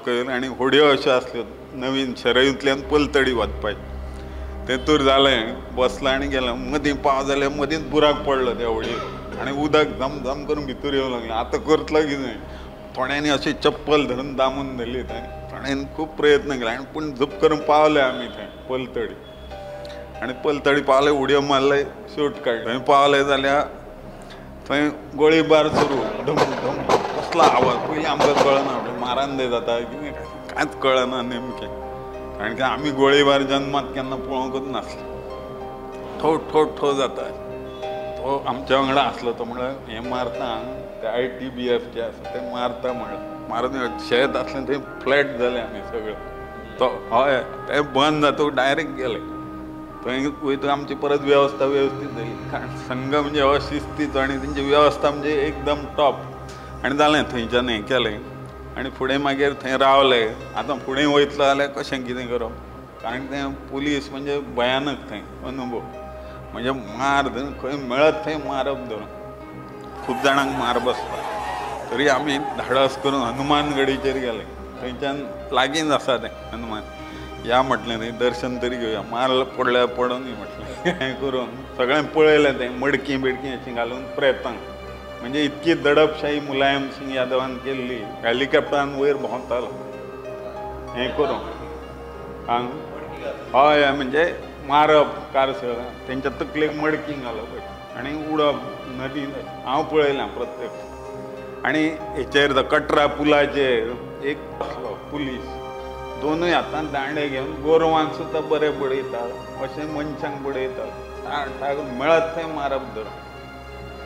सकयल आनी होडयो अश्यो आसल्यो नवीन शरयूंतल्यान पलतडी वचपाचें तेतूर जालें बसला आनी गेलो मदीं पाव जाल्यार मदींच बुराक पडलो त्या होडयेक आनी उदक झम झम करून भितर येवंक लागलें आतां करतलो कितें थोड्यांनी अशी चप्पल धरून दामून धरली थंय थोड्यांनी खूब प्रयत्न केले आनी पूण झप करून पावले आमी थंय पलतडी आनी पलतडी पावले उडयो मारले शेवट काडली थंय पावले जाल्यार थंय गोळीबार सुरू धम धम कसलो आवाज पयलीं आमकां कळना मारान दे जाता कितें कांयच कळना नेमकें कारण की आमी गोळीबार जन्मांत केन्ना पळोवंकूच नासले ठो ठो ठो जाता तो आमच्या वांगडा आसलो तो म्हणल्यार हें मारता ते ITBF जे आसा ते मारता म्हणल्यार मारून शेत आसलें थंय फ्लॅट जाले आमी सगळे तो हय ते बंद जातूंक डायरेक्ट गेले थंय वयता आमची परत वेवस्था वेवस्थीत जाली कारण संघ म्हणजे अशिस्तीचो आनी तेंची वेवस्था म्हणजे एकदम टॉप आनी जालें थंयच्यान हें केलें आनी फुडें मागीर थंय रावले आतां फुडें वयतलो जाल्यार कशें कितें करप कारण तें पुलीस म्हणजे भयानक थंय अनुभव म्हणजे मार धरून खंय मेळत थंय मारप धरून खूब जाणांक मार बसता तरी आमी धाडस करून हनुमान गडीचेर गेले थंयच्यान लागींच आसा तें हनुमान या म्हटलें थंय दर्शन तरी घेवया मार पडल्यार पडोनी म्हटलें हें करून सगळें पळयलें तें मडकी बिडकी अशीं घालून प्रेतांक म्हणजे इतकी दडपशाही मुलायम सिंग यादवान केल्ली हेलिकॉप्टरान वयर भोंवतालो हें करून हय म्हणजे मारप कारसर तेंच्या तकलेक मडकी घालप आनी उडप नदीन हांव पळयलां प्रत्यक्ष आनी हेचेर कटरा पुलाचेर एक पुलीस दोनूय हातांत दांडे घेवन गोरवांक सुद्दां बरें बडयता अशें मनशांक बडयता ठाक मेळत थंय मारप धरून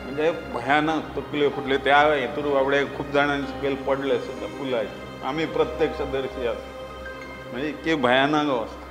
म्हणजे भयानक तकल्यो फुटल्यो त्या हेतूर बाबडे खूब जाणांनी सकयल पडले सुद्दां पुलाचेर आमी प्रत्यक्षदर्शी आसा म्हणजे इतकी भयानक अवस्था